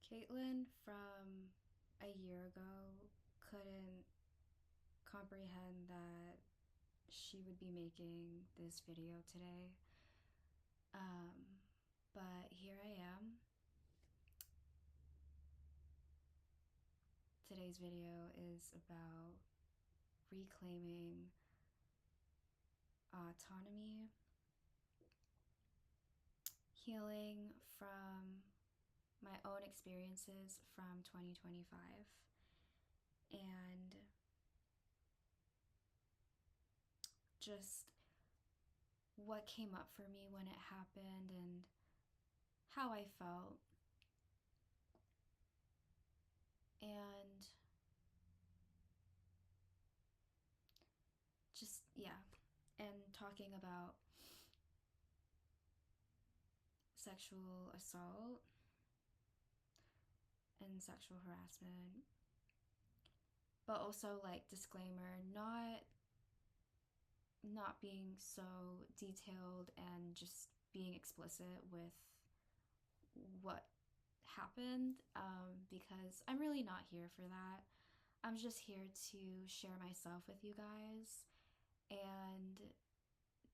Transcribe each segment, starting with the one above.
Caitlin from a year ago couldn't comprehend that she would be making this video today. Um, but here I am. Today's video is about reclaiming autonomy, healing from my own experiences from 2025, and just what came up for me when it happened and how I felt. And just, yeah, and talking about sexual assault and sexual harassment, but also like disclaimer, not being so detailed and just being explicit with what happened, because I'm really not here for that. I'm just here to share myself with you guys and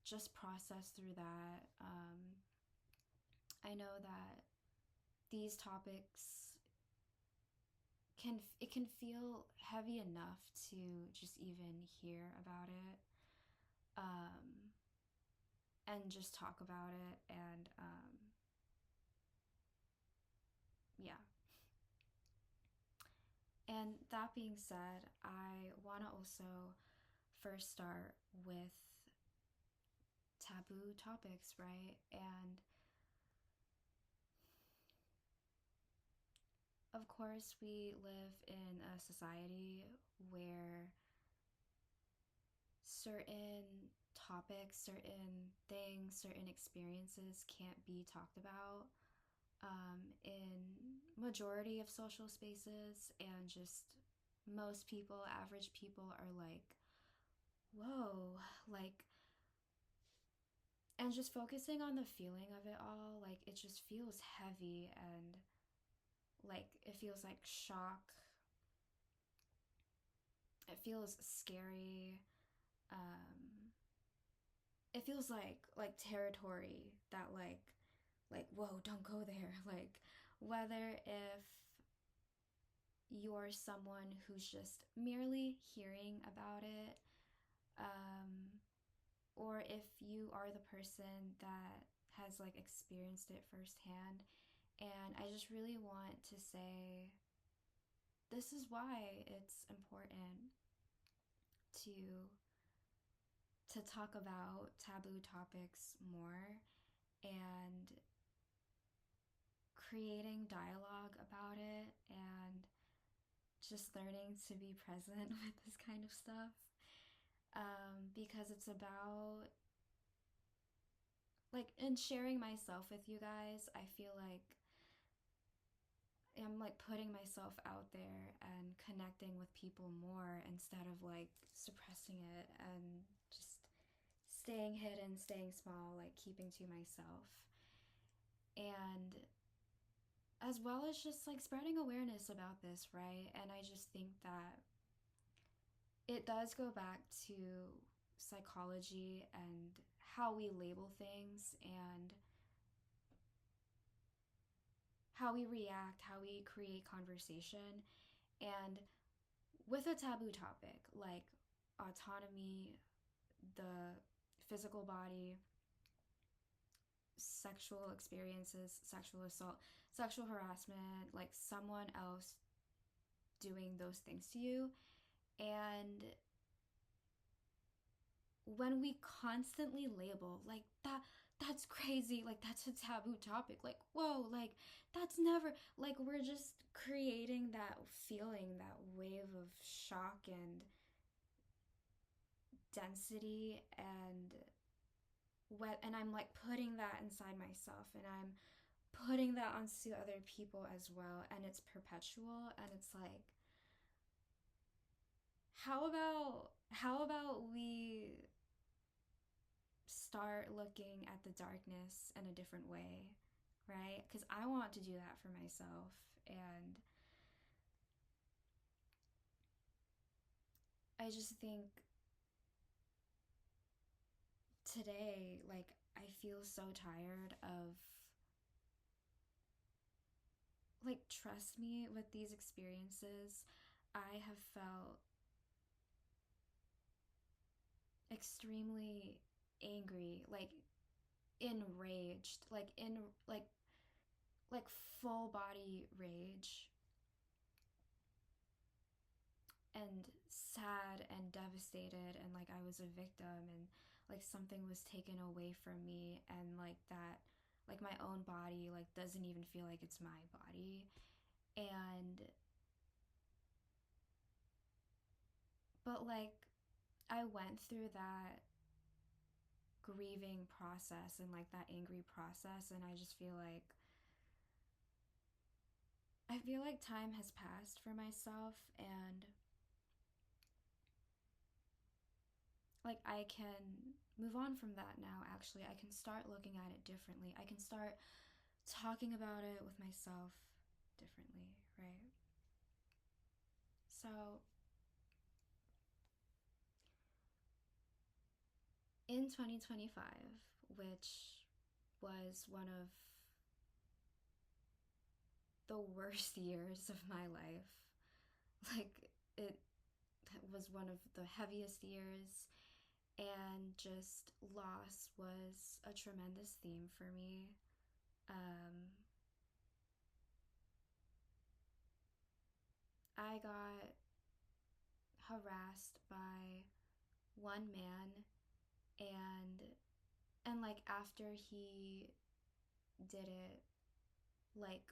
just process through that. I know that these topics can feel heavy enough to just even hear about it, um, and just talk about it, and yeah. And that being said, I want to also first start with taboo topics, right? And of course, we live in a society where certain topics, certain things, certain experiences can't be talked about, in majority of social spaces, and just most people, average people, are like, whoa, like, and just focusing on the feeling of it all, like, it just feels heavy, and like it feels like shock, it feels scary, um it feels like territory that like whoa, don't go there. Like, whether if you're someone who's just merely hearing about it, um or if you are the person that has like experienced it firsthand. And I just really want to say, this is why it's important to talk about taboo topics more, and creating dialogue about it, and just learning to be present with this kind of stuff, because it's about, like, in sharing myself with you guys, I feel like I'm like putting myself out there and connecting with people more, instead of like suppressing it and just staying hidden, staying small, like keeping to myself. And as well as just like spreading awareness about this, right? And I just think that it does go back to psychology and how we label things, and how we react, how we create conversation. And with a taboo topic like autonomy, the physical body, sexual experiences, sexual assault, sexual harassment, like someone else doing those things to you. And when we constantly label like that's crazy, like that's a taboo topic, like whoa, like that's never, like we're just creating that feeling, that wave of shock and density, and what, and I'm like putting that inside myself, and I'm putting that onto other people as well, and it's perpetual. And it's like, how about we start looking at the darkness in a different way, right? Because I want to do that for myself, And I just think today, like, I feel so tired of, like, trust me, with these experiences, I have felt extremely angry, like, enraged, like full body rage and sad and devastated, and like I was a victim, and like something was taken away from me, and like that, like my own body like doesn't even feel like it's my body. And but like I went through that grieving process and like that angry process, and I feel like time has passed for myself, and like I can move on from that now. Actually, I can start looking at it differently. I can start talking about it with myself differently, right? So, in 2025, which was one of the worst years of my life, like it was one of the heaviest years, and just loss was a tremendous theme for me. Um, I got harassed by one man, and like after he did it, like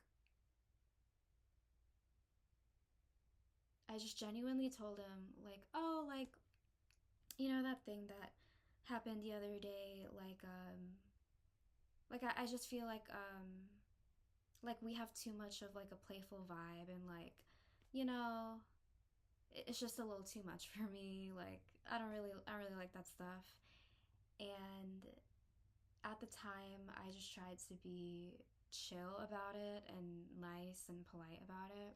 I just genuinely told him like, oh, like, that thing that happened the other day, like I just feel like we have too much of like a playful vibe, and like, you know it's just a little too much for me. Like I don't really like that stuff. And at the time, I just tried to be chill about it and nice and polite about it.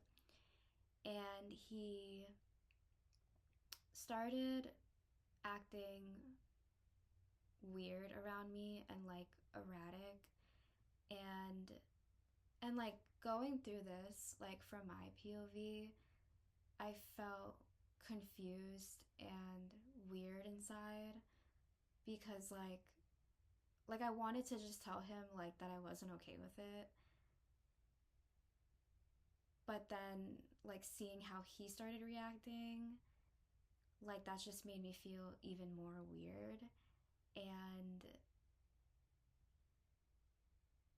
And he started acting weird around me and like erratic, and like going through this, like from my POV, I felt confused and weird inside, because I wanted to just tell him like that I wasn't okay with it, but then like seeing how he started reacting, like that just made me feel even more weird. and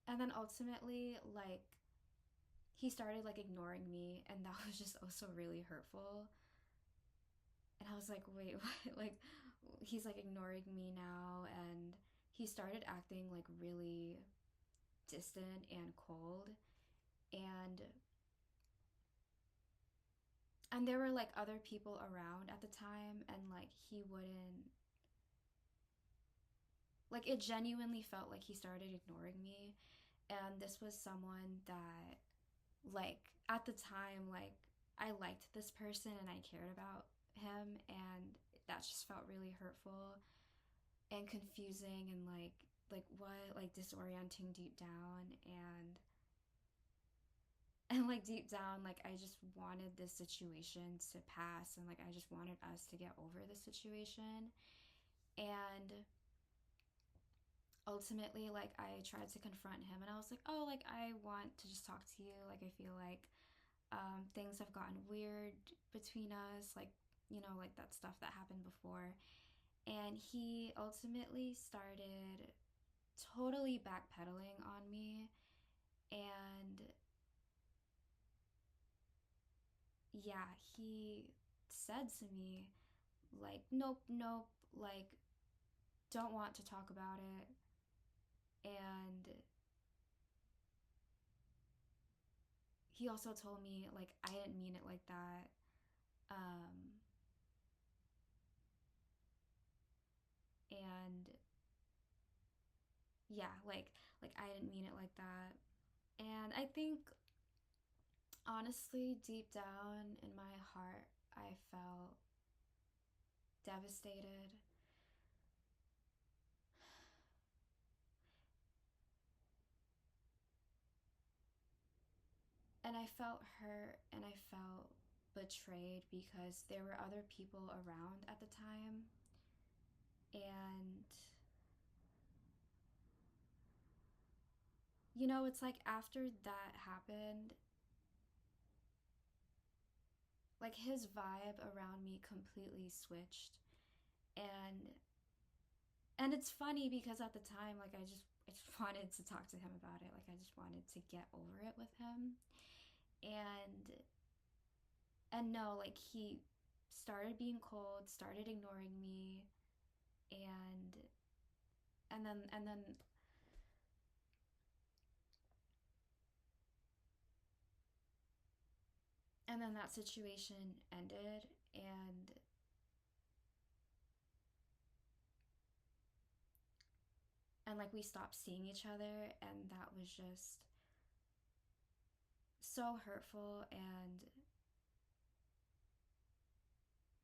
and then ultimately, like, he started like ignoring me, and that was just also really hurtful. And I was like, wait, what? Like, he's like ignoring me now, and he started acting like really distant and cold. and and there were like other people around at the time, and like he wouldn't, like, it genuinely felt like he started ignoring me. And this was someone that, like, at the time, like, I liked this person and I cared about him, and that just felt really hurtful and confusing, and like what, like disorienting deep down. And like deep down, like I just wanted this situation to pass, and like I just wanted us to get over the situation. And ultimately, like, I tried to confront him, and I was like, oh, like, I want to just talk to you. Like, I feel like things have gotten weird between us, like, like that stuff that happened before. And he ultimately started totally backpedaling on me. And yeah, he said to me, like, nope, nope, like, don't want to talk about it. And he also told me, like, I didn't mean it like that. Um, and yeah, like I didn't mean it like that. And I think Honestly, deep down in my heart, I felt devastated. And I felt hurt and I felt betrayed because there were other people around at the time. And, it's like after that happened, like his vibe around me completely switched. And it's funny because at the time, like I just wanted to talk to him about it. Like I just wanted to get over it with him. And no, like he started being cold, started ignoring me, and and then that situation ended, and like we stopped seeing each other, and that was just so hurtful and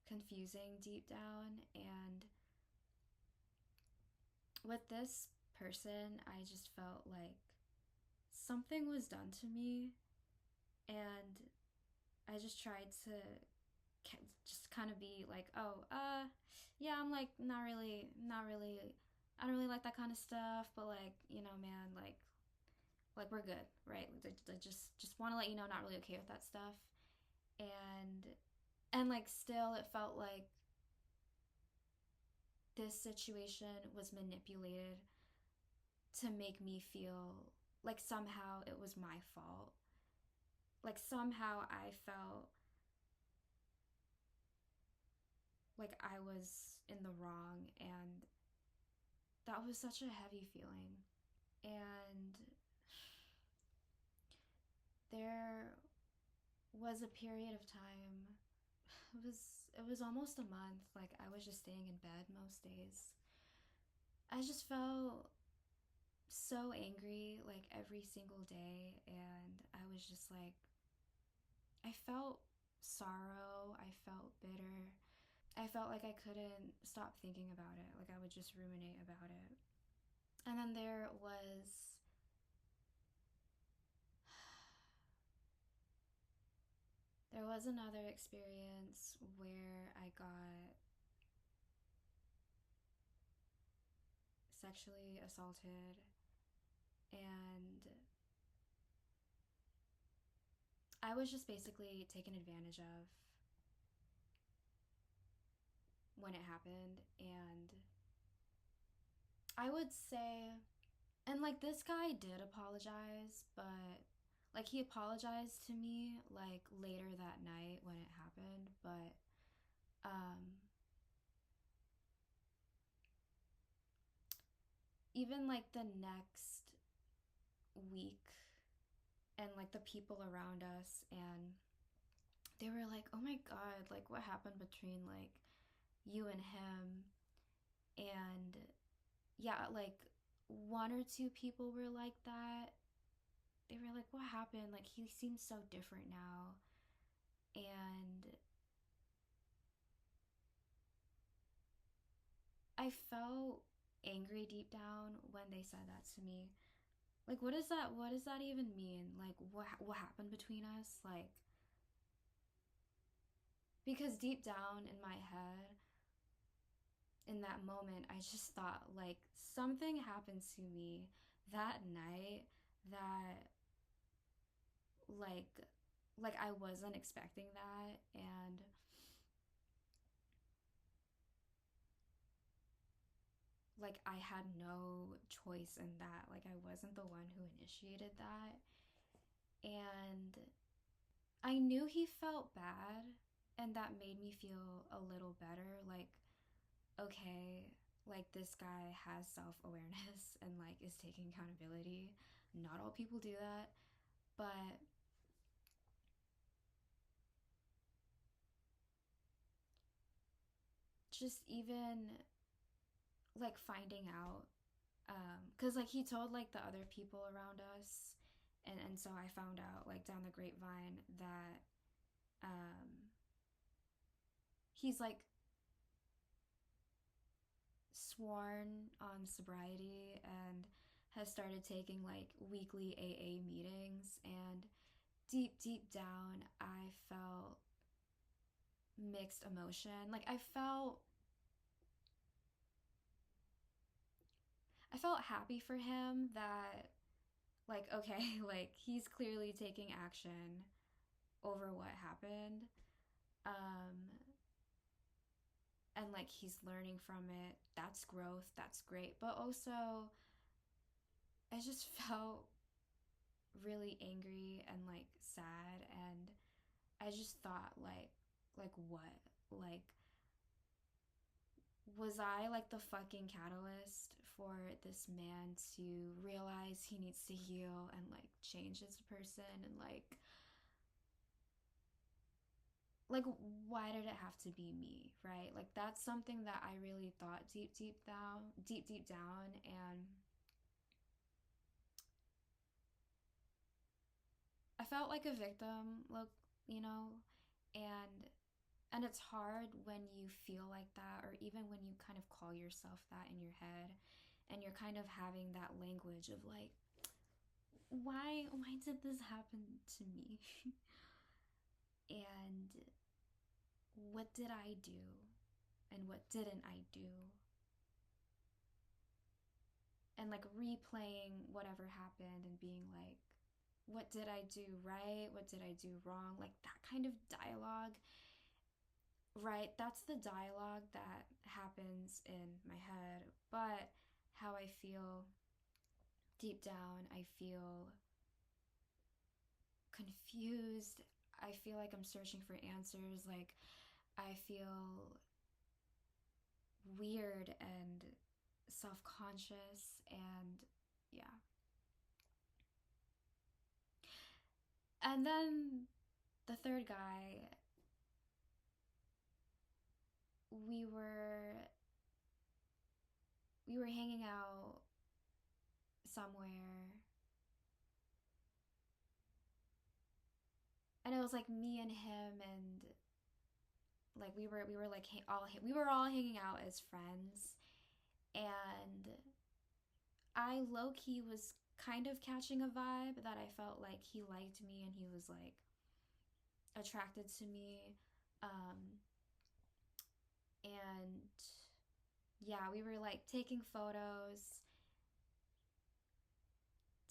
confusing deep down. And with this person, I just felt like something was done to me, and I just tried to just kind of be like, oh, yeah, I'm like not really, I don't really like that kind of stuff, but like, man, like we're good, right? I just want to let you know, not really okay with that stuff, and like still, it felt like this situation was manipulated to make me feel like somehow it was my fault. Like somehow I felt like I was in the wrong, and that was such a heavy feeling. And there was a period of time, it was almost a month, like I was just staying in bed most days. I just felt so angry like every single day, and I was just like, I felt sorrow, I felt bitter. I felt like I couldn't stop thinking about it. Like I would just ruminate about it. And then there was another experience where I got sexually assaulted, and I was just basically taken advantage of when it happened. And I would say, and like this guy did apologize, but like he apologized to me like later that night when it happened, but um even like the next week, and like the people around us, and they were like, "Oh my god, like what happened between like you and him?" And yeah, like one or two people were like that. They were like, "What happened? Like he seems so different now." And I felt angry deep down when they said that to me. Like what does that even mean? Like what happened between us? Like because deep down in my head, in that moment, I just thought like something happened to me that night that like I wasn't expecting that. And like I had no choice in that. Like I wasn't the one who initiated that. And I knew he felt bad, and that made me feel a little better. Like, okay, like this guy has self awareness and like is taking accountability. Not all people do that, but just even like finding out, because like he told like the other people around us, And so I found out like down the grapevine that he's like sworn on sobriety and has started taking like weekly AA meetings, and deep down I felt mixed emotion. Like I felt happy for him that like okay, like he's clearly taking action over what happened. Um and like he's learning from it. That's growth. That's great. But also I just felt really angry and like sad, and I just thought like what? Like was I like the fucking catalyst for this man to realize he needs to heal and like change as a person, and like why did it have to be me, right? Like that's something that I really thought deep down, and I felt like a victim, look, you know, and and it's hard when you feel like that, or even when you kind of call yourself that in your head, and you're kind of having that language of like, why did this happen to me? And what did I do? And what didn't I do? And like replaying whatever happened and being like, what did I do right? What did I do wrong? Like that kind of dialogue, right? That's the dialogue that happens in my head. But how I feel deep down, I feel confused. I feel like I'm searching for answers. Like I feel weird and self-conscious, and yeah. And then the third guy, we were we were hanging out somewhere, and it was like me and him, and like we were like we were all hanging out as friends, and I low key was kind of catching a vibe that I felt like he liked me and he was like attracted to me. Um, and yeah, we were like taking photos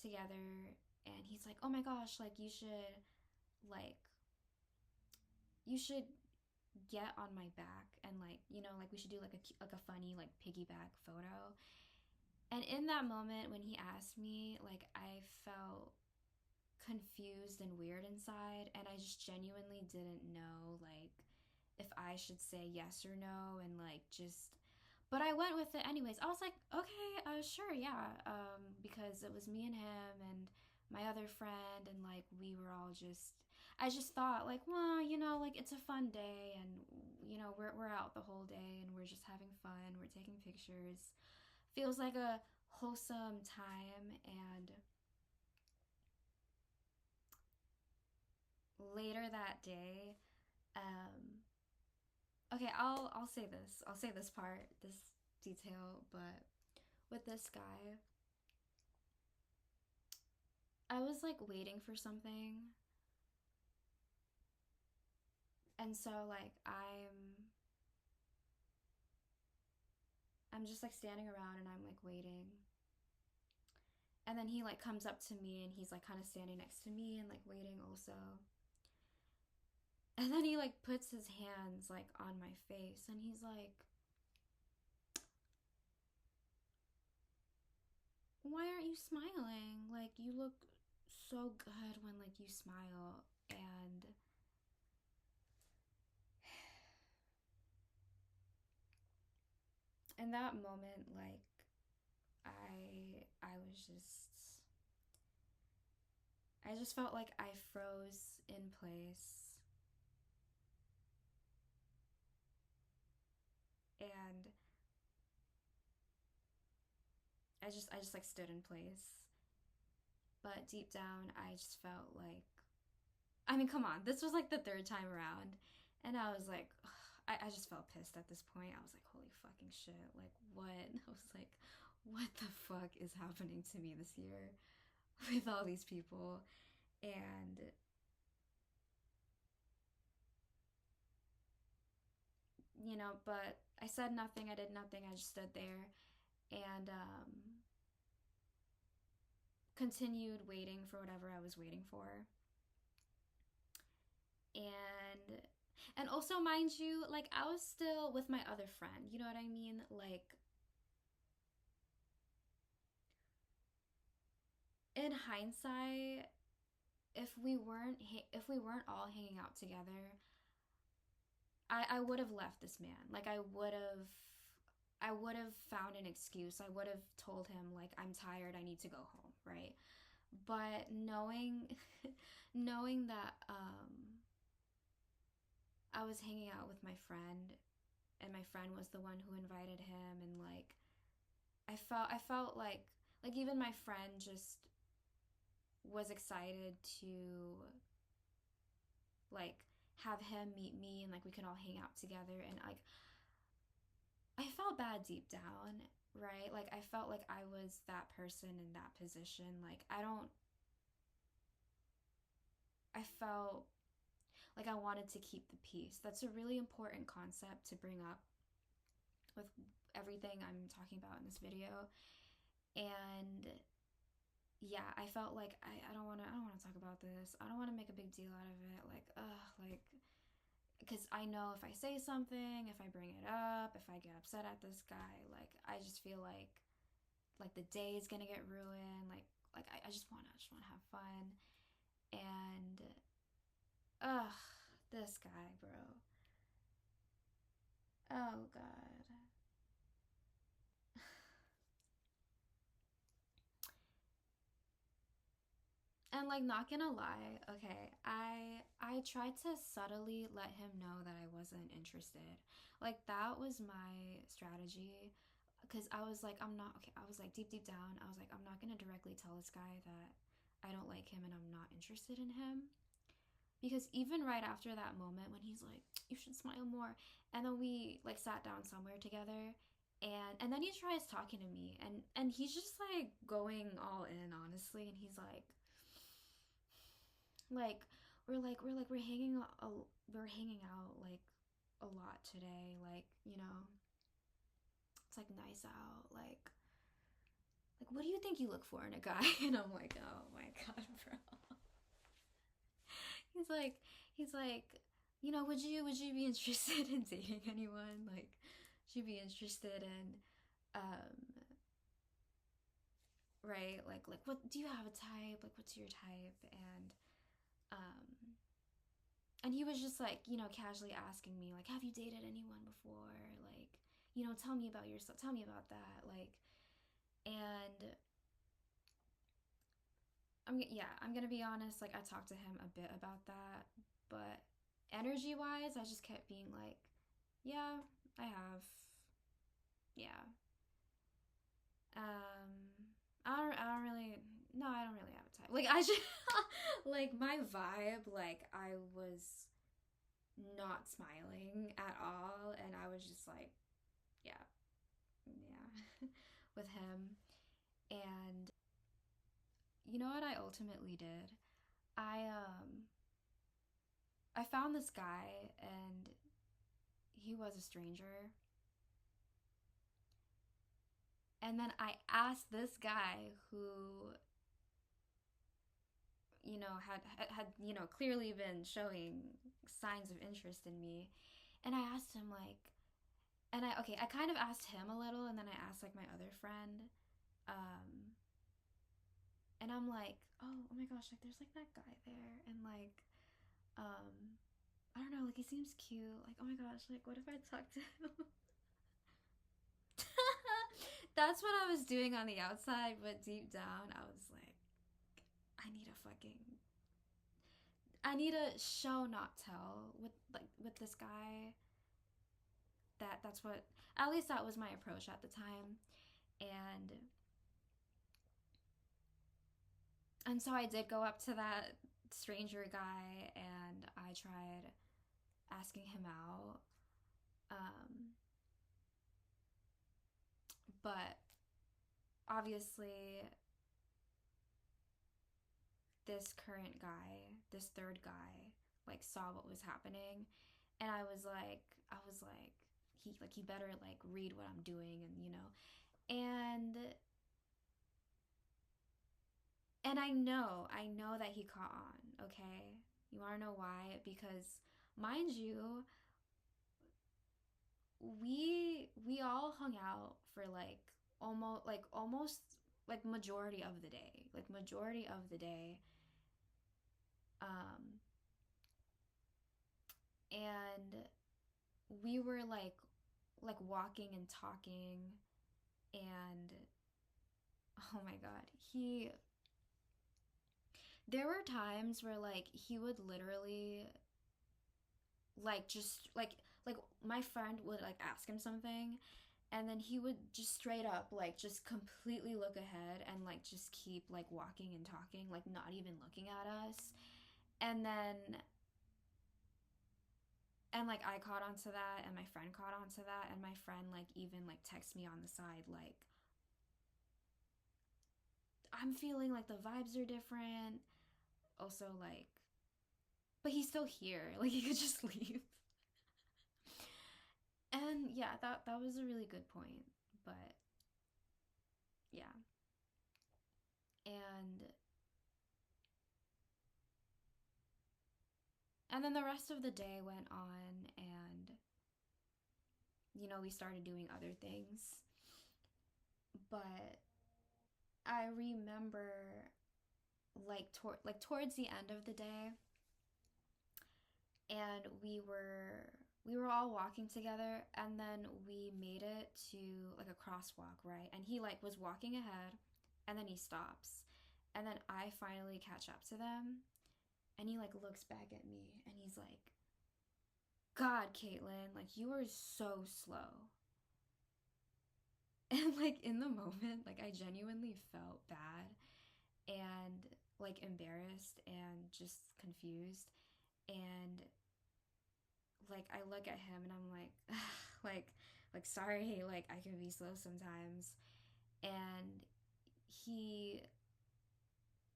together, and he's like, "Oh my gosh, like like you should get on my back, and like, you know, like we should do like a funny like piggyback photo." And in that moment when he asked me, like I felt confused and weird inside, and I just genuinely didn't know like if I should say yes or no, and like just but I went with it anyways. I was like, okay, sure, yeah, because it was me and him and my other friend, and like we were all just. I just thought like, well, you know, like it's a fun day, and you know, we're out the whole day, and we're just having fun. We're taking pictures. Feels like a wholesome time, and later that day, um, okay, I'll say this. I'll say this part, this detail, but with this guy, I was like waiting for something. And so like I'm just like standing around, and I'm like waiting. And then he like comes up to me, and he's like kind of standing next to me and like waiting also. And then he like puts his hands like on my face, and he's like, "Why aren't you smiling? Like you look so good when like you smile." And in that moment, like I just felt like I froze in place, and I just like stood in place. But deep down, I just felt like, I mean, come on, this was like the third time around, and I was like, ugh, I just felt pissed at this point. I was like, holy fucking shit, like what? I was like, what the fuck is happening to me this year with all these people? And but I said nothing. I did nothing. I just stood there and continued waiting for whatever I was waiting for. And also, mind you, like I was still with my other friend. You know what I mean? Like in hindsight, if we weren't all hanging out together, I would have left this man. Like I would have found an excuse. I would have told him like I'm tired, I need to go home, right? But knowing that I was hanging out with my friend and my friend was the one who invited him, and like I felt like even my friend just was excited to like have him meet me and like we could all hang out together, and like I felt bad deep down, right? Like I felt like I was that person in that position. Like I felt like I wanted to keep the peace. That's a really important concept to bring up with everything I'm talking about in this video. And yeah, I felt like I don't want to talk about this. I don't want to make a big deal out of it. Like, ugh, like because I know if I say something, if I bring it up, if I get upset at this guy, like I just feel like the day is gonna get ruined. Like I just wanna have fun. And ugh, this guy, bro. Oh god. And like not gonna lie, okay, I tried to subtly let him know that I wasn't interested. Like that was my strategy because I was like I'm not okay, I was like deep down, I was like I'm not gonna directly tell this guy that I don't like him and I'm not interested in him. Because even right after that moment when he's like, you should smile more, and then we like sat down somewhere together, and then he tries talking to me, and he's just like going all in honestly, and he's like we're hanging out like a lot today, like it's like nice out, like what do you think you look for in a guy? And I'm like, oh my god, bro. he's like he's like would you be interested in dating anyone, like would you be interested in um right, like what do you have a type, like what's your type? Um and he was just like casually asking me like have you dated anyone before, like tell me about yourself, tell me about that, like. And I'm gonna be honest, like I talked to him a bit about that, but energy wise I just kept being like yeah, I have, yeah. I don't really, no, I don't really have a type, like I just like my vibe, like I was not smiling at all, and I was just like yeah, yeah, with him. And you know what I ultimately did? I found this guy, and he was a stranger. And then I asked this guy who had clearly been showing signs of interest in me. And I asked him like, and I kind of asked him a little, and then I asked like my other friend. Um and I'm like, oh my gosh, like there's like that guy there, and like I don't know, like he seems cute. Like, oh my gosh, like what if I talk to him? That's what I was doing on the outside, but deep down I was like, I need a fucking I need a show not tell with this guy. That's what, at least that was my approach at the time. And And so I did go up to that stranger guy and I tried asking him out. Um, but obviously, this current guy, this third guy, like saw what was happening, and I was like he better like read what I'm doing, and and I know that he caught on. Okay, you want to know why? Because mind you, we all hung out for almost like majority of the day, um and we were like walking and talking, and oh my god, he there were times where like he would literally like just like my friend would like ask him something, and then he would just straight up like just completely look ahead and like just keep like walking and talking, like not even looking at us. And then and like I caught on to that, and my friend caught on to that, and my friend like even like text me on the side like, I'm feeling like the vibes are different. Also like, but he's still here. Like he could just leave. And yeah, that was a really good point. But yeah. And then the rest of the day went on, and we started doing other things. But I remember towards the end of the day, and we were all walking together, and then we made it to like a crosswalk, right? And he like was walking ahead, and then he stops, and then I finally catch up to them, and he like looks back at me, and he's like, God, Caitlin, like you are so slow. And like in the moment, like I genuinely felt bad and like embarrassed and just confused. And like I look at him and I'm like, like sorry, like I can be slow sometimes. And he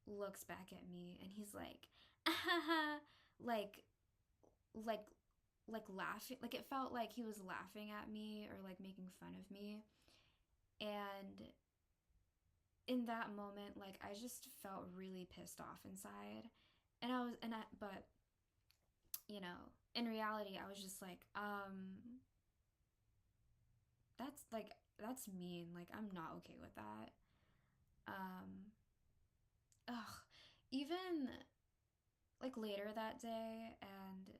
looks back at me and he's like, like like laughing, like it felt like he was laughing at me or like making fun of me. And in that moment, like I just felt really pissed off inside. And I was and I but in reality I was just like, that's mean. Like I'm not okay with that. Um ugh. Even like later that day, and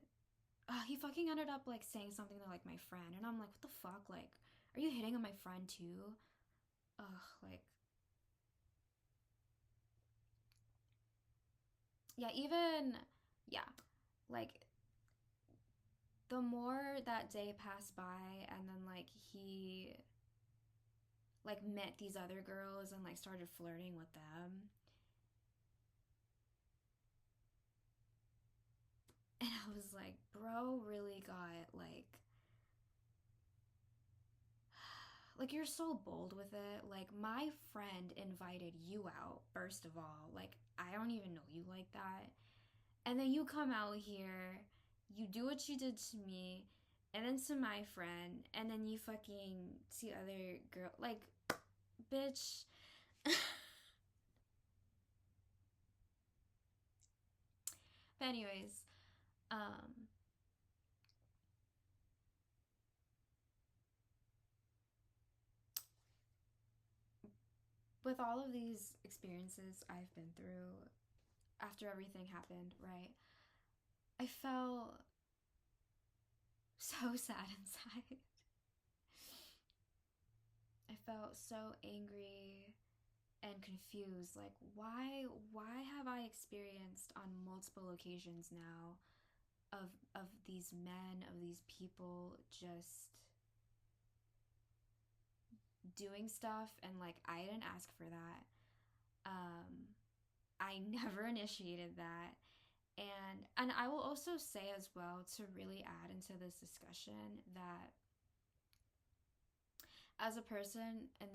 he fucking ended up like saying something to like my friend, and I'm like, what the fuck? Like, are you hitting on my friend too? Ugh, like yeah, even yeah, like the more that day passed by, and then like he like met these other girls and like started flirting with them, and I was like, bro really got like you're so bold with it. Like my friend invited you out first of all. Like I don't even know you like that. And then you come out here, you do what you did to me, and then to my friend, and then you fucking see other girl like bitch. But anyways, um with all of these experiences I've been through after everything happened, right? I felt so sad inside. I felt so angry and confused. Like why have I experienced on multiple occasions now of these men, of these people just doing stuff, and like I didn't ask for that. Um I never initiated that. And I will also say as well, to really add into this discussion, that as a person in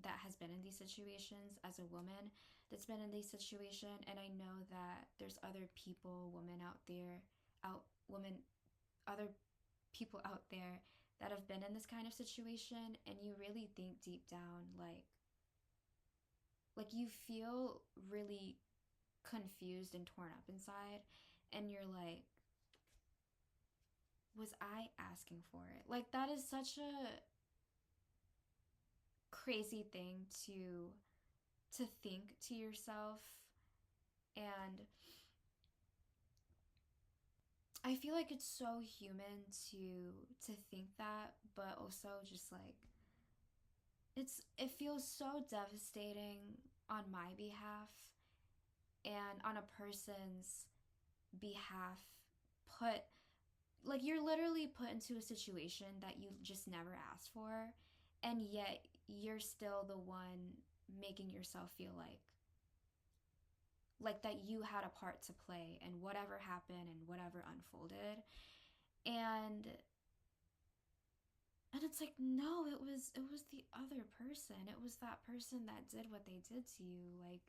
that has been in these situations, as a woman that's been in these situations, and I know that there's other people, women out there, women, other people out there that have been in this kind of situation, and you really think deep down, like you feel really confused and torn up inside, and you're like, was I asking for it? Like, that is such a crazy thing to think to yourself. And I feel like it's so human to think that, but also just like, it feels so devastating on my behalf and on a person's behalf. Put Like, you're literally put into a situation that you just never asked for, and yet you're still the one making yourself feel like that you had a part to play in whatever happened and whatever unfolded. And and it's like, no, it was the other person. It was that person that did what they did to you. Like,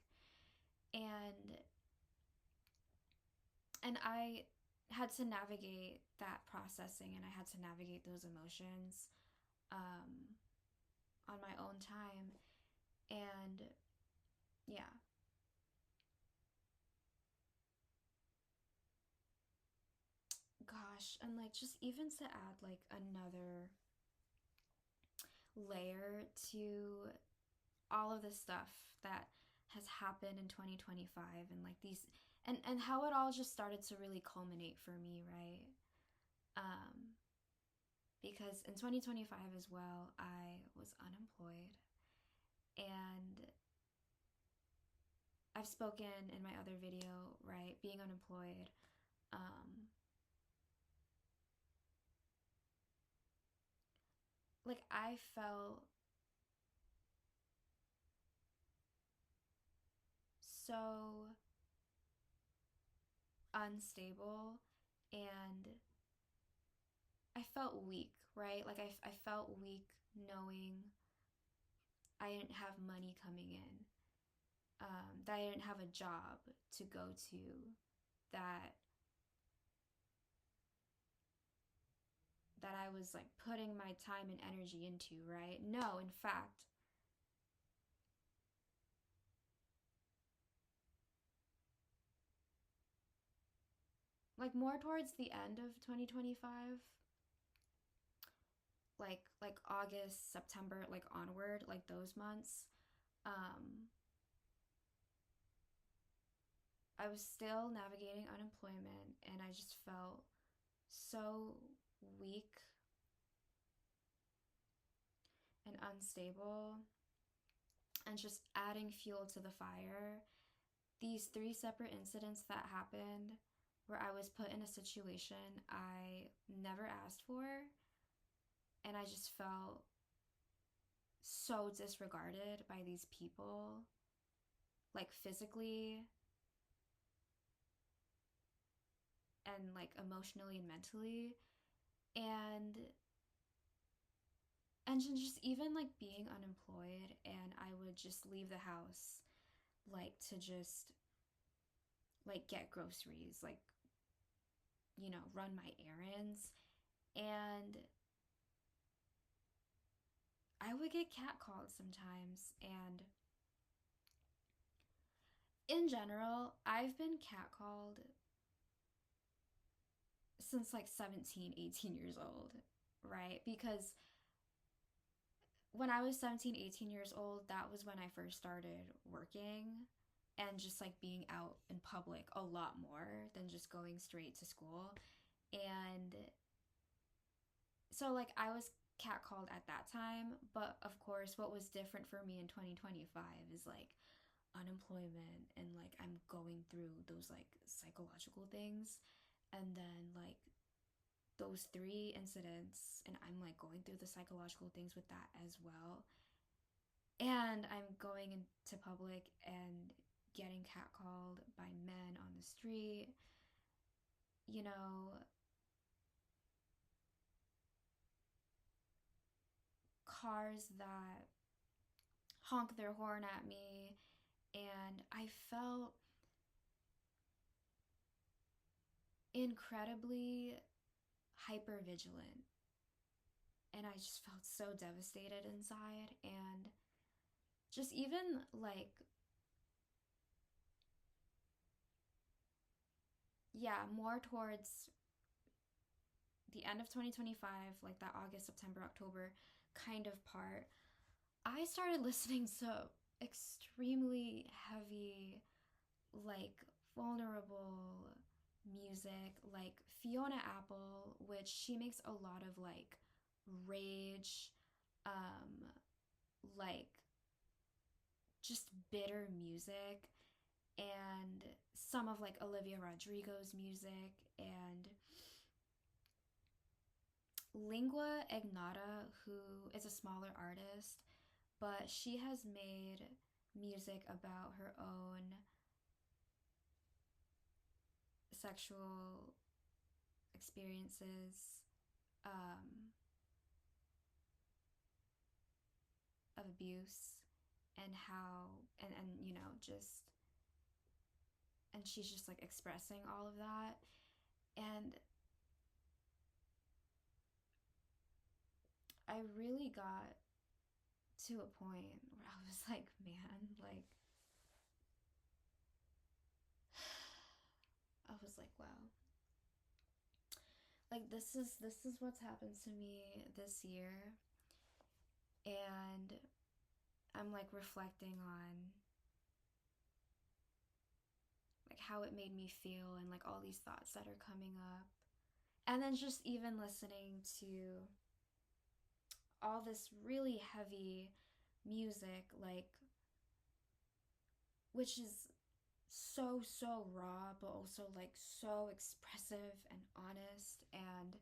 and I had to navigate that processing, and I had to navigate those emotions um, on my own time. And yeah, gosh, and like, just even to add like another layer to all of the stuff that has happened in 2025, and like these, and how it all just started to really culminate for me, right? Um, because in 2025 as well, I was unemployed, and I've spoken in my other video, right? Being unemployed, um, like I felt so unstable, and I felt weak, right? Like I felt weak knowing I didn't have money coming in, that I didn't have a job to go to, that I was like putting my time and energy into, right? No, in fact, like more towards the end of 2025, like August, September, like onward, like those months, um, I was still navigating unemployment, and I just felt so weak and unstable, and just adding fuel to the fire. These three separate incidents that happened where I was put in a situation I never asked for, and I just felt so disregarded by these people, like physically and like emotionally and mentally. And just even like being unemployed, and I would just leave the house, like to just like get groceries, like, run my errands. And I would get catcalled sometimes. And in general, I've been catcalled since like 17, 18 years old, right? Because when I was 17, 18 years old, that was when I first started working and just like being out in public a lot more than just going straight to school. And so, like, I was catcalled at that time, but of course, what was different for me in 2025 is like unemployment, and like I'm going through those like psychological things. And then, like, those three incidents, and I'm like going through the psychological things with that as well. And I'm going into public and getting catcalled by men on the street, you know, cars that honk their horn at me, and I felt incredibly hyper vigilant, and I just felt so devastated inside. And just even like, yeah, more towards the end of 2025, like that August, September, October kind of part, I started listening to extremely heavy, like vulnerable music, like Fiona Apple, which she makes a lot of like rage, um, like just bitter music, and some of like Olivia Rodrigo's music, and Lingua Ignota, who is a smaller artist, but she has made music about her own sexual experiences, um, of abuse, and how, and you know, just, and she's just like expressing all of that. And I really got to a point where I was like, man, like, I was like, wow, like this is what's happened to me this year. And I'm like reflecting on like how it made me feel, and like all these thoughts that are coming up, and then just even listening to all this really heavy music, like, which is so raw, but also like so expressive and honest. And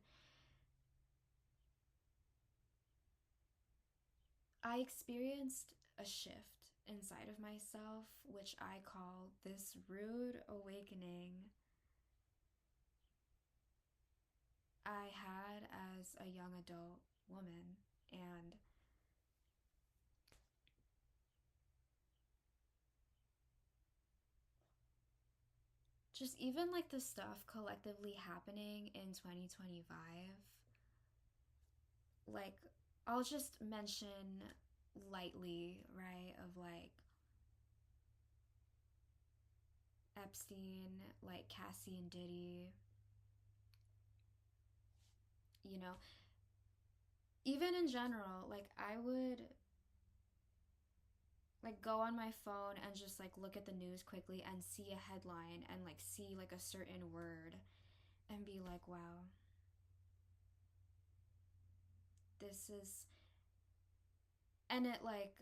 I experienced a shift inside of myself, which I call this rude awakening I had as a young adult woman. And just even like the stuff collectively happening in 2025, like, I'll just mention lightly, right? Of like Epstein, like Cassie and Diddy, you know, even in general, like I would like go on my phone and just like look at the news quickly and see a headline and like see like a certain word and be like, wow, this is, and it like,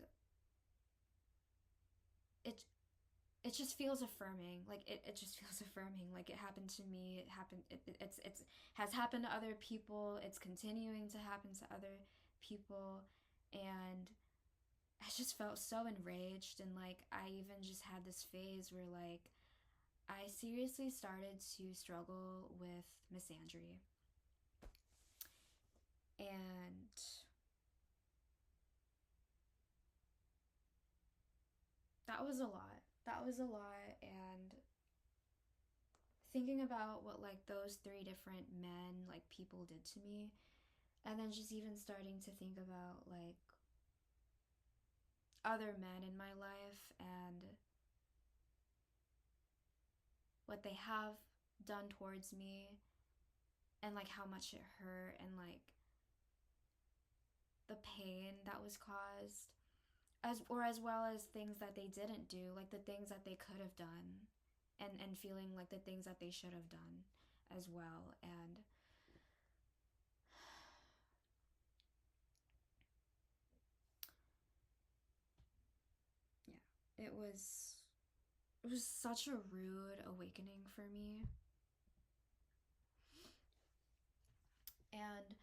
it it just feels affirming. Like it just feels affirming. Like it happened to me, it happened, it's has happened to other people, it's continuing to happen to other people. And I just felt so enraged. And like I even just had this phase where like I seriously started to struggle with misandry. And that was a lot. That was a lot. And thinking about what like those three different men, like people did to me, and then just even starting to think about like other men in my life and what they have done towards me, and like how much it hurt, and like the pain that was caused, as well as things that they didn't do, like the things that they could have done, and feeling like the things that they should have done as well. And yeah, it was such a rude awakening for me. And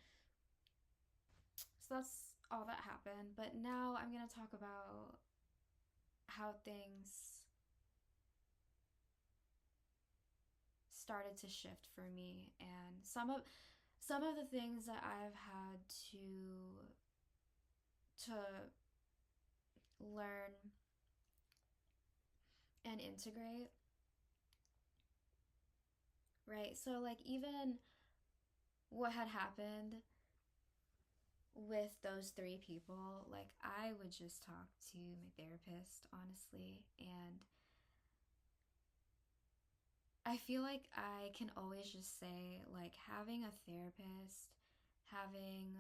so that's all that happened. But now I'm going to talk about how things started to shift for me, and some of the things that I've had to learn and integrate, right? So like even what had happened with those three people, like I would just talk to my therapist, honestly, and I feel like I can always just say, like, having a therapist, having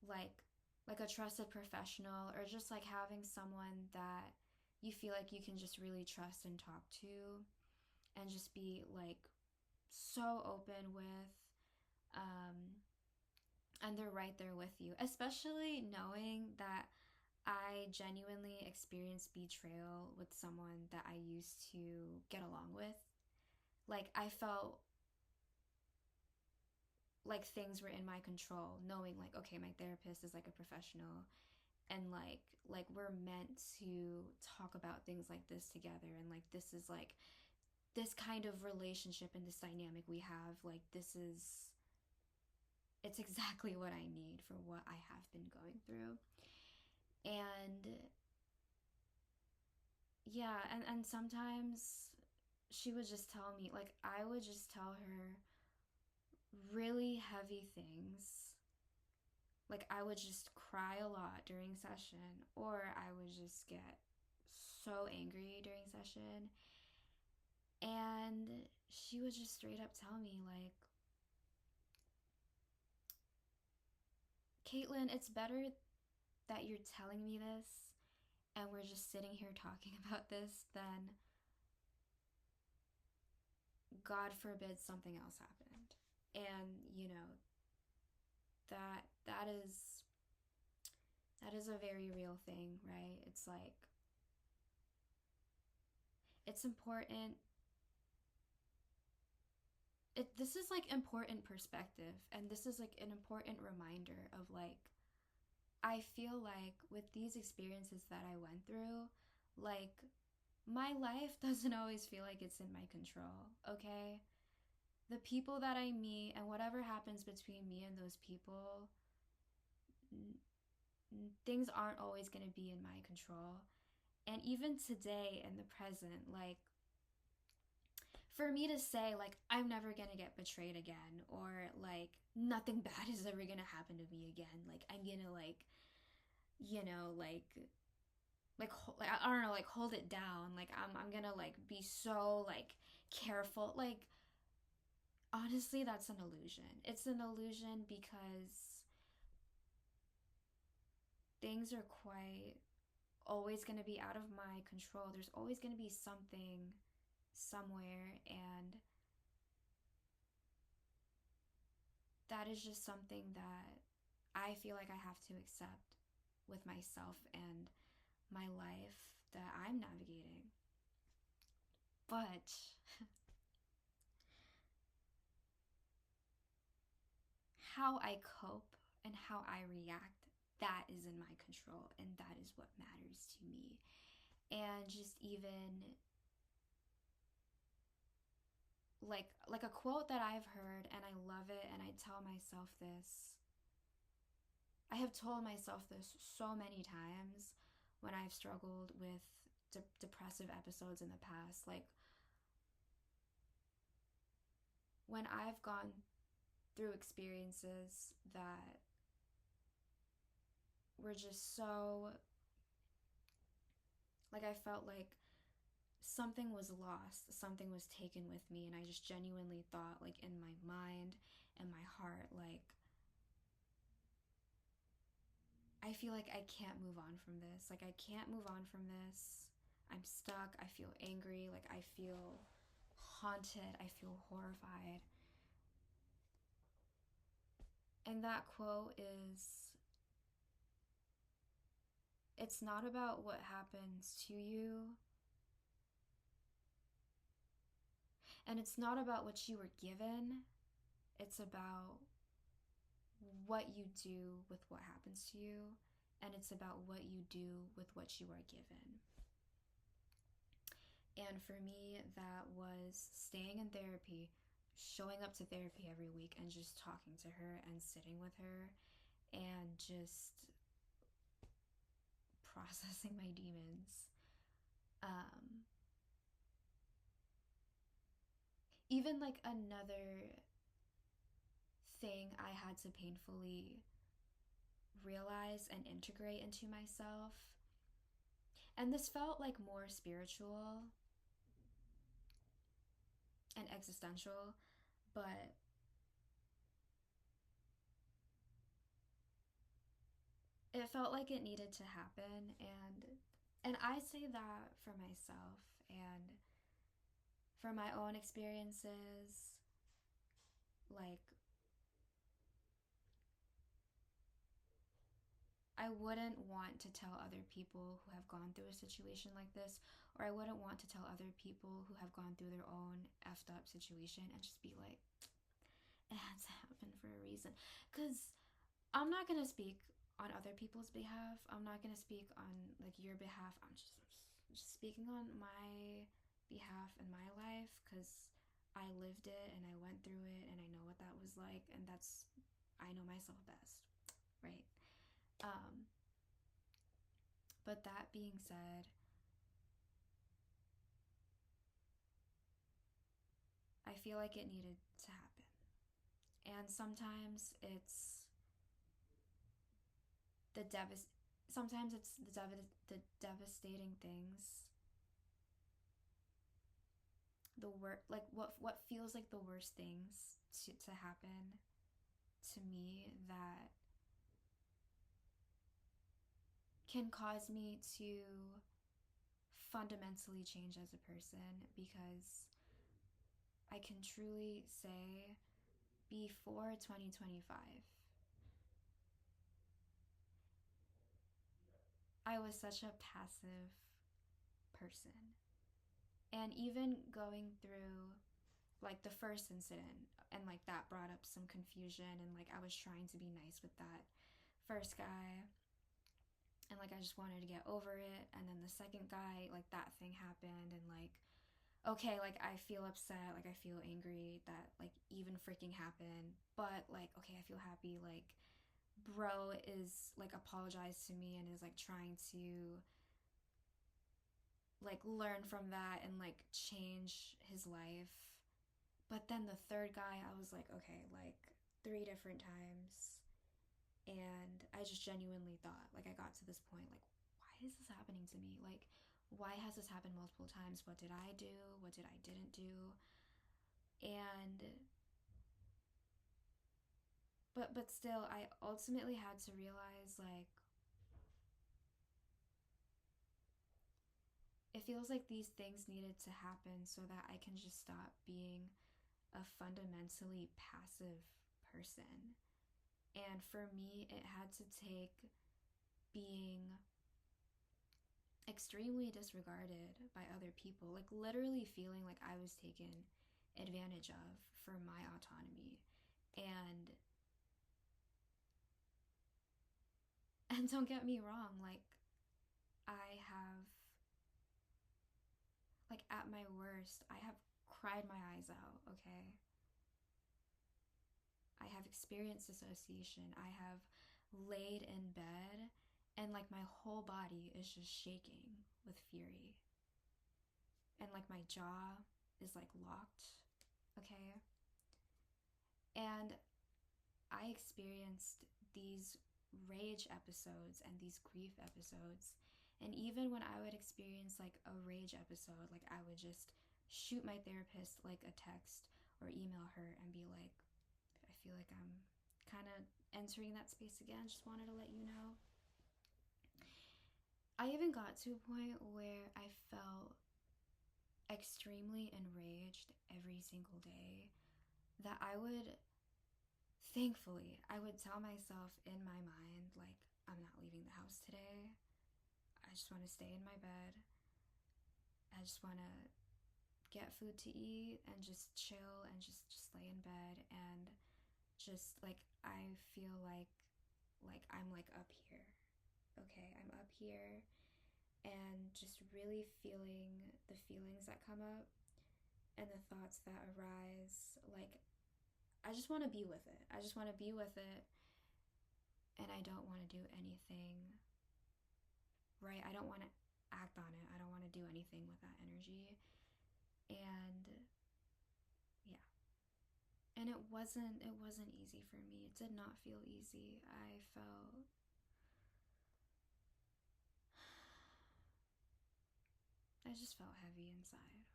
like like a trusted professional, or just like having someone that you feel like you can just really trust and talk to and just be like so open with, um and they're right there with you, especially knowing that I genuinely experienced betrayal with someone that I used to get along with. Like I felt like things were in my control, knowing like, okay, my therapist is like a professional, and like we're meant to talk about things like this together, and like this is like this kind of relationship and this dynamic we have, like this is it's exactly what I need for what I have been going through. And yeah, and sometimes she would just tell me, like I would just tell her really heavy things. Like I would just cry a lot during session, or I would just get so angry during session. And she would just straight up tell me, like, Caitlin, it's better that you're telling me this and we're just sitting here talking about this than, God forbid, something else happened. And, that is a very real thing, right? It's like it's important. This is like important perspective, and this is like an important reminder of like, I feel like with these experiences that I went through, like my life doesn't always feel like it's in my control, okay? The people that I meet and whatever happens between me and those people, things aren't always going to be in my control. And even today in the present, like for me to say like I'm never going to get betrayed again, or like nothing bad is ever going to happen to me again, like I'm going to like, you know, like I don't know, like hold it down, like I'm going to like be so like careful, like honestly that's an illusion. It's an illusion because things are quite always going to be out of my control. There's always going to be something somewhere, and that is just something that I feel like I have to accept with myself and my life that I'm navigating. But how I cope and how I react, that is in my control, and that is what matters to me. And just even like a quote that I've heard and I love it, and I tell myself this. I have told myself this so many times when I've struggled with depressive episodes in the past. Like when I've gone through experiences that were just so, like I felt like something was lost, something was taken with me, and I just genuinely thought, like in my mind and my heart, like I feel like I can't move on from this. Like I can't move on from this. I'm stuck. I feel angry. Like I feel haunted. I feel horrified. And that quote is, it's not about what happens to you, and it's not about what you were given. It's about what you do with what happens to you, and it's about what you do with what you are given. And for me, that was staying in therapy, showing up to therapy every week, and just talking to her and sitting with her and just processing my demons. Um, Even like another thing I had to painfully realize and integrate into myself, and this felt like more spiritual and existential, but it felt like it needed to happen. And I say that for myself and for my own experiences. Like, I wouldn't want to tell other people who have gone through a situation like this, or I wouldn't want to tell other people who have gone through their own effed up situation and just be like, it had to happen for a reason. Because I'm not going to speak on other people's behalf. I'm not going to speak on like your behalf. I'm just speaking on my behalf in my life because I lived it and I went through it and I know what that was like, and that's, I know myself best, right? Um, but that being said, I feel like it needed to happen. And sometimes it's the sometimes it's the devastating things, like what feels like the worst things to happen to me that can cause me to fundamentally change as a person, because I can truly say before 2025 I was such a passive person. And even going through like the first incident, and like that brought up some confusion, and like I was trying to be nice with that first guy, and like I just wanted to get over it, and then the second guy, like that thing happened, and like okay, like I feel upset, like I feel angry that like even freaking happened, but like okay, I feel happy, like bro is like apologized to me and is like trying to like learn from that and like change his life. But then the third guy, I was like, okay, like three different times. And I just genuinely thought, like, I got to this point, like, why is this happening to me? Like, why has this happened multiple times? What did I do? What did I didn't do? And but still, I ultimately had to realize, like, it feels like these things needed to happen so that I can just stop being a fundamentally passive person. And for me, it had to take being extremely disregarded by other people, like literally feeling like I was taken advantage of for my autonomy. And and don't get me wrong, like I have, like at my worst, I have cried my eyes out, okay? I have experienced dissociation. I have laid in bed and like my whole body is just shaking with fury. And like my jaw is like locked, okay? And I experienced these rage episodes and these grief episodes. And even when I would experience like a rage episode, like I would just shoot my therapist like a text or email her and be like, I feel like I'm kind of entering that space again. Just wanted to let you know. I even got to a point where I felt extremely enraged every single day that I would, thankfully, I would tell myself in my mind, like, I'm not leaving the house today. I just want to stay in my bed. I just want to get food to eat and just chill and just lay in bed and just like I feel like I'm like up here. Okay, I'm up here and just really feeling the feelings that come up and the thoughts that arise. Like, I just want to be with it. I just want to be with it, and I don't want to do anything, right? I don't want to act on it. I don't want to do anything with that energy. And yeah. And it wasn't easy for me. It did not feel easy. I just felt heavy inside.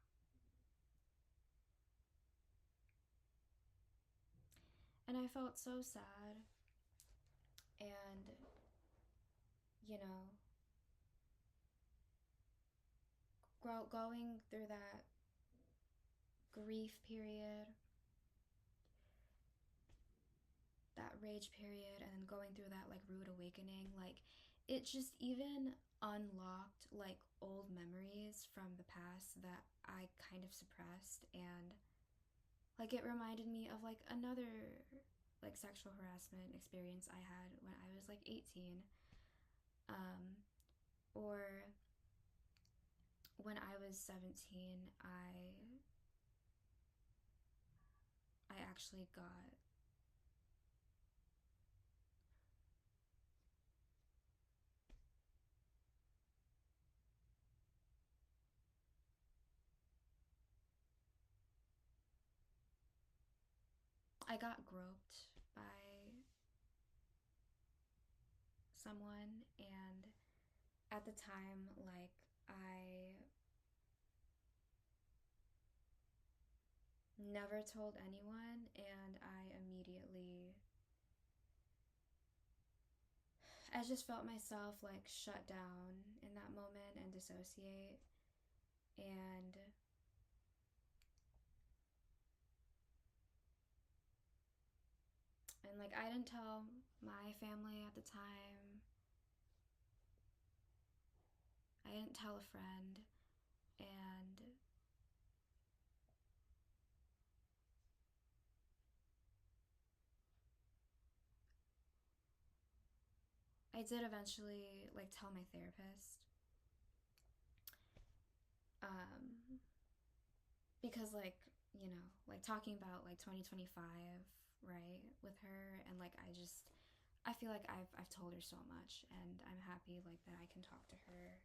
And I felt so sad. And, you know, going through that grief period, that rage period, and then going through that like rude awakening, like it just even unlocked like old memories from the past that I kind of suppressed. And like it reminded me of like another like sexual harassment experience I had when I was like 18, um or when I was 17. I actually got groped by someone. And at the time, like I never told anyone, and I just felt myself like shut down in that moment and dissociate. And like I didn't tell my family at the time. I didn't tell a friend. And I did eventually like tell my therapist, um because like, like talking about like 2025, right, with her. And like I feel like I've told her so much, and I'm happy like that I can talk to her.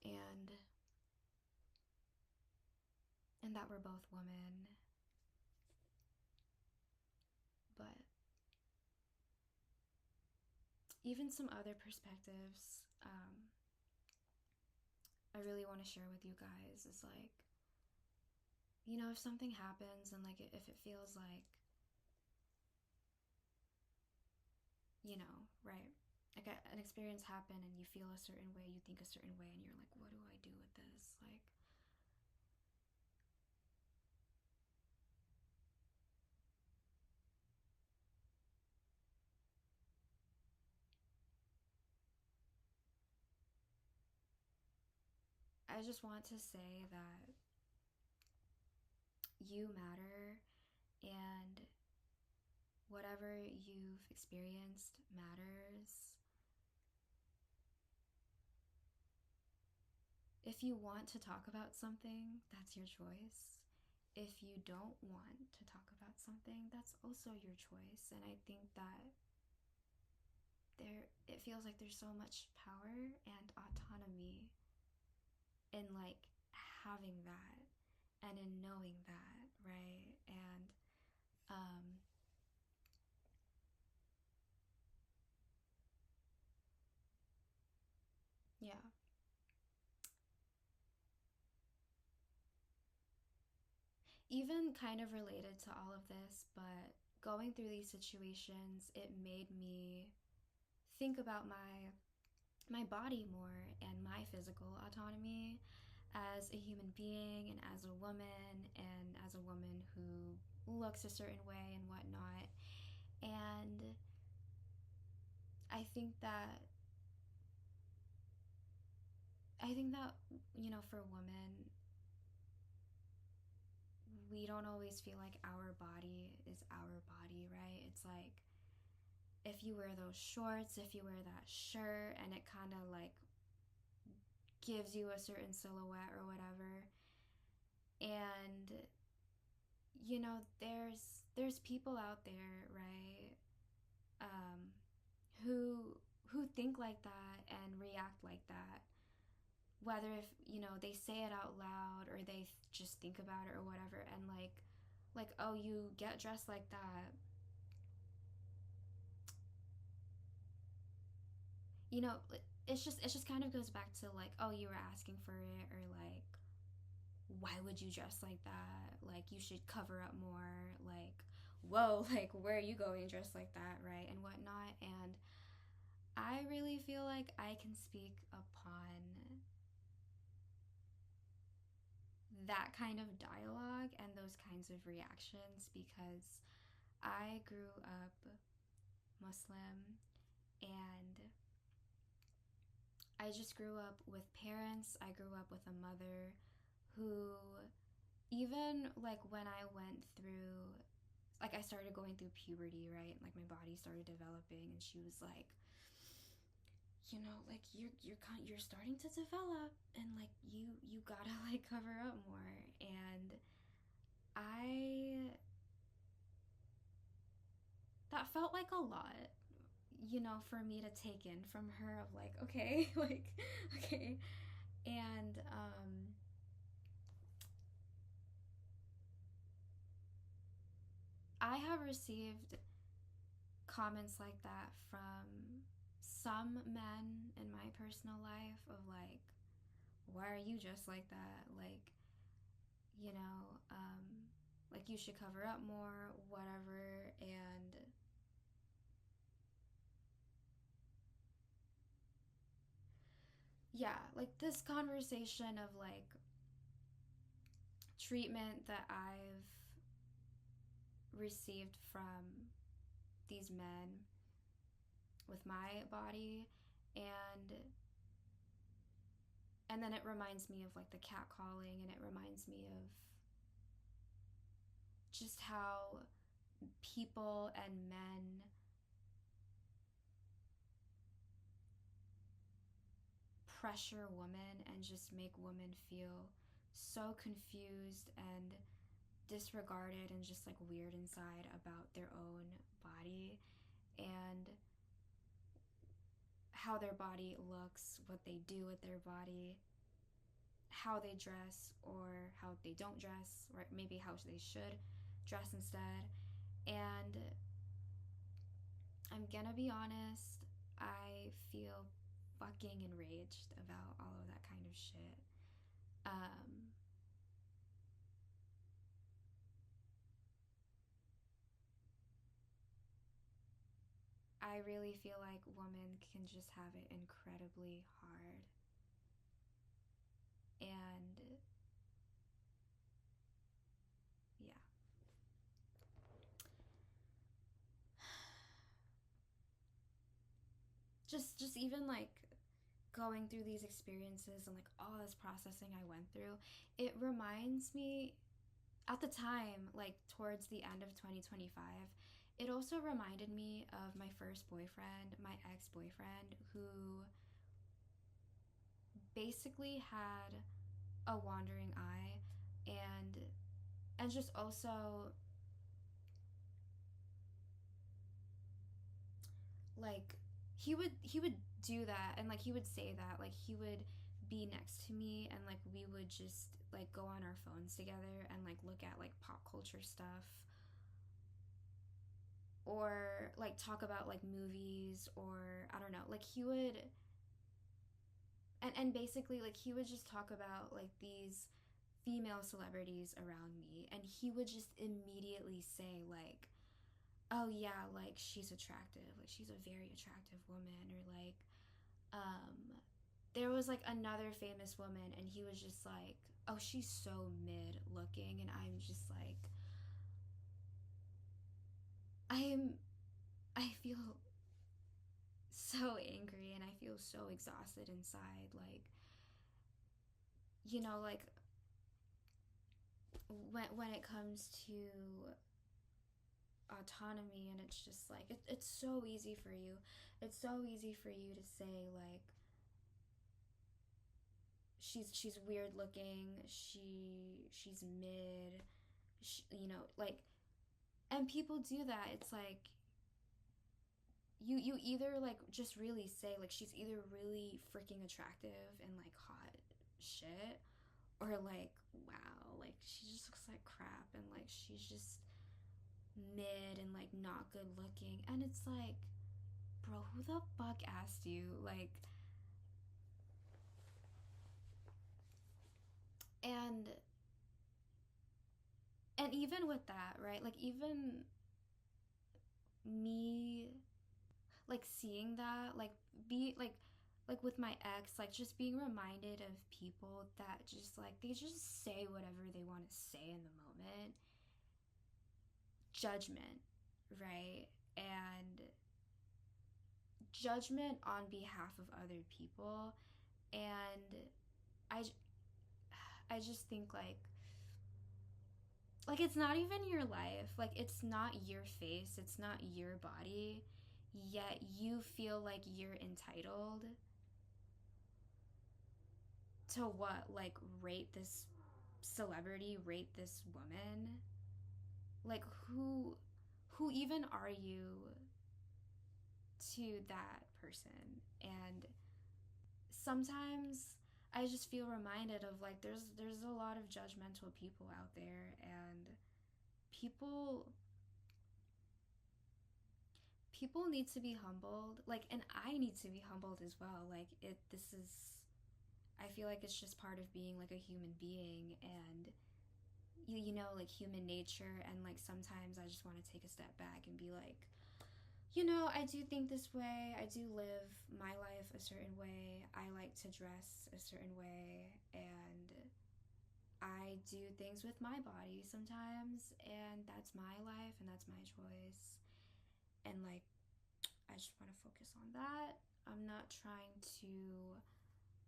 And that we're both women. But even some other perspectives, I really want to share with you guys is like, if something happens and like if it feels like, right, like an experience happened and you feel a certain way, you think a certain way, and you're like, what do I do with this? Like, I just want to say that you matter, and whatever you've experienced matters. If you want to talk about something, that's your choice. If you don't want to talk about something, that's also your choice. And I think that it feels like there's so much power and autonomy in like having that and in knowing that, right? And um yeah. Even kind of related to all of this, but going through these situations, it made me think about my body more and my physical autonomy as a human being and as a woman, and as a woman who looks a certain way and whatnot. And I think that I think that for women, we don't always feel like our body is our body, right? It's like if you wear those shorts, if you wear that shirt, and it kind of like gives you a certain silhouette or whatever. And there's people out there, right? Um, who think like that and react like that, whether if they say it out loud or they just think about it or whatever, and like, oh, you get dressed like that, you know it's just kind of goes back to like, oh, you were asking for it, or like, why would you dress like that, like you should cover up more, like, whoa, like where are you going dressed like that, right, and whatnot. And I really feel like I can speak upon that kind of dialogue and those kinds of reactions because I grew up Muslim, and I just grew up with parents. I grew up with a mother who, even like when I went through, like, I started going through puberty, right? Like my body started developing, and she was like, like you're starting to develop, and like you gotta like cover up more. And I that felt like a lot, for me to take in from her, of like, okay, like, okay. And I have received comments like that from some men in my personal life of like, why are you just like that? Like, you know, um, like you should cover up more, whatever. And yeah, like this conversation of like treatment that I've received from these men with my body, and then it reminds me of like the catcalling, and it reminds me of just how people and men pressure women and just make women feel so confused and disregarded and just like weird inside about their own body, and how their body looks, what they do with their body, how they dress or how they don't dress, or maybe how they should dress instead. And I'm gonna be honest, I feel fucking enraged about all of that kind of shit. Um, I really feel like women can just have it incredibly hard. And yeah. Just even like going through these experiences and like all this processing I went through, it reminds me, at the time, like towards the end of 2025, it also reminded me of my first boyfriend, my ex-boyfriend, who basically had a wandering eye, and just also like he would do that, and like he would say that, like he would be next to me, and like we would just like go on our phones together and like look at like pop culture stuff, or like talk about like movies, or I don't know, like he would, and basically like he would just talk about like these female celebrities around me, and he would just immediately say like, oh yeah, like she's attractive, like she's a very attractive woman, or like um there was like another famous woman, and he was just like, oh, she's so mid looking, and I'm just like, i'm I feel so angry, and I feel so exhausted inside, like, like when it comes to autonomy, and it's just like it's so easy for you, it's so easy for you to say like, she's weird looking, she's mid, you know, like, and people do that. It's like you either like just really say like she's either really freaking attractive and like hot shit, or like wow, like she just looks like crap, and like she's just mid and like not good looking. And it's like, bro, who the fuck asked you? Like, and even with that, right? Like even me like seeing that, like be like with my ex, like just being reminded of people that just like they just say whatever they want to say in the moment. Judgment, right? And judgment on behalf of other people. And I I just think like it's not even your life. Like it's not your face, it's not your body. Yet you feel like you're entitled to what? Like rate this celebrity, rate this woman? Like who even are you to that person? And sometimes I just feel reminded of like there's a lot of judgmental people out there, and people people need to be humbled, like, and I need to be humbled as well. Like it this is, I feel like it's just part of being like a human being, and you know, like human nature. And like sometimes I just want to take a step back and be like, you know, I do think this way, I do live my life a certain way, I like to dress a certain way, and I do things with my body sometimes, and that's my life and that's my choice. And like I just want to focus on that. I'm not trying to,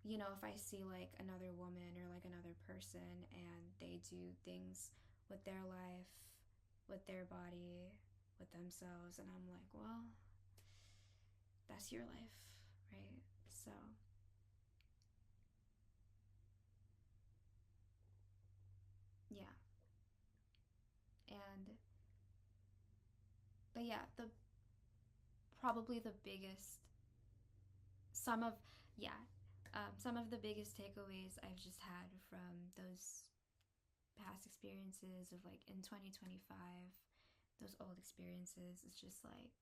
you know, if I see like another woman or like another person and they do things with their life, with their body, with themselves, and I'm like, well, that's your life, right? So, yeah. And, but yeah, the probably the biggest, some of, yeah, some of the biggest takeaways I've just had from those past experiences of like in 2025, those old experiences, is just like,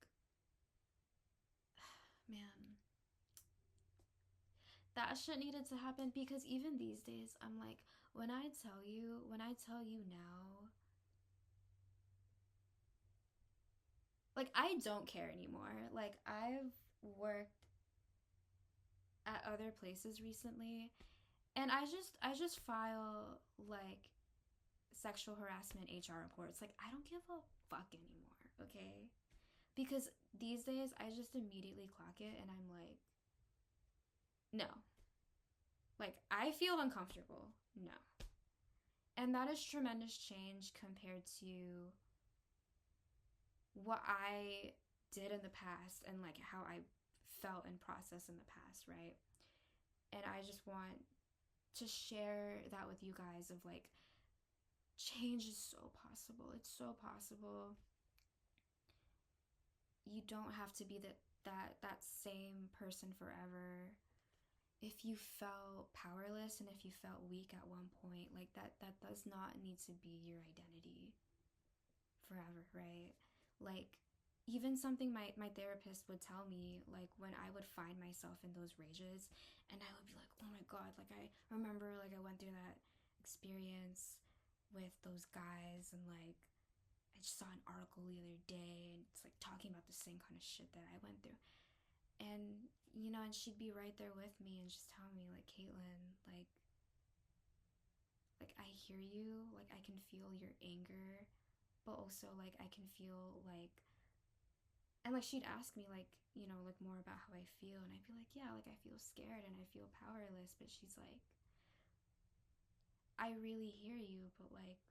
man, that shit needed to happen. Because even these days, I'm like, when I tell you now, like, I don't care anymore. Like, I've worked at other places recently, and I just file like sexual harassment HR reports. Like, I don't give a fuck anymore, okay? Because these days I just immediately clock it and I'm like, no. Like, I feel uncomfortable. No. And that is tremendous change compared to what I did in the past, and like how I felt and processed in the past, right? And I just want to share that with you guys of like, change is so possible. It's so possible. You don't have to be that same person forever. If you felt powerless and if you felt weak at one point, like that does not need to be your identity forever, right? Like even something my therapist would tell me, like when I would find myself in those rages and I would be like, oh my god, like I remember like I went through that experience with those guys, and like I just saw an article the other day and it's like talking about the same kind of shit that I went through. And you know, and she'd be right there with me and just tell me like, Caitlin, like I hear you, like I can feel your anger, but also like I can feel like, and like she'd ask me like, you know, like more about how I feel, and I'd be like, yeah, like I feel scared and I feel powerless. But she's like, I really hear you, but like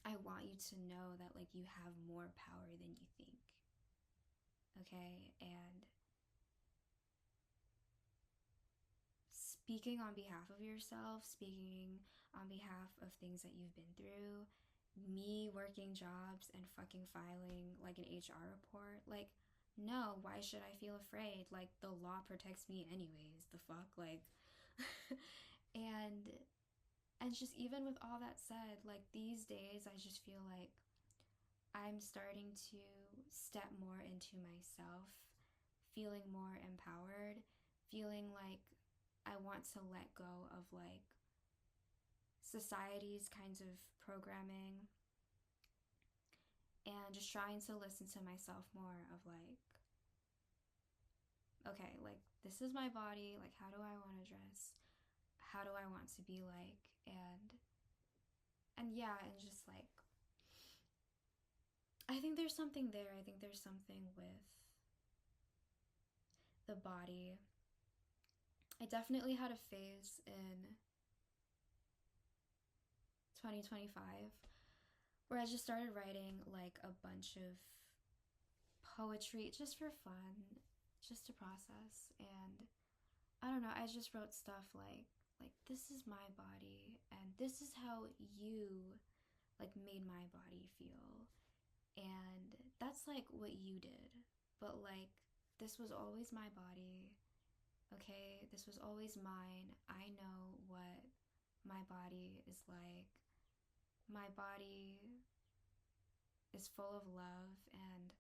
I want you to know that like you have more power than you think. Okay? And speaking on behalf of yourself, speaking on behalf of things that you've been through, me working jobs and fucking filing like an HR report. Like, no, why should I feel afraid? Like, the law protects me anyways. The fuck? Like, and just even with all that said, like these days I just feel like I'm starting to step more into myself, feeling more empowered, feeling like I want to let go of like society's kinds of programming, and just trying to listen to myself more of like, okay, like this is my body, like how do I want to dress? How do I want to be like? And yeah, and just like I think there's something there. I think there's something with the body. I definitely had a phase in 2025 where I just started writing like a bunch of poetry just for fun, just to process. And I don't know, I just wrote stuff like this is my body and this is how you like made my body feel. And that's like what you did. But like this was always my body. Okay, this was always mine. I know what my body is like. My body is full of love, and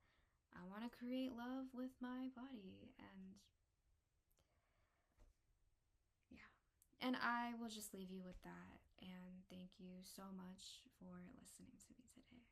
I want to create love with my body. And yeah. And I will just leave you with that. And thank you so much for listening to me today.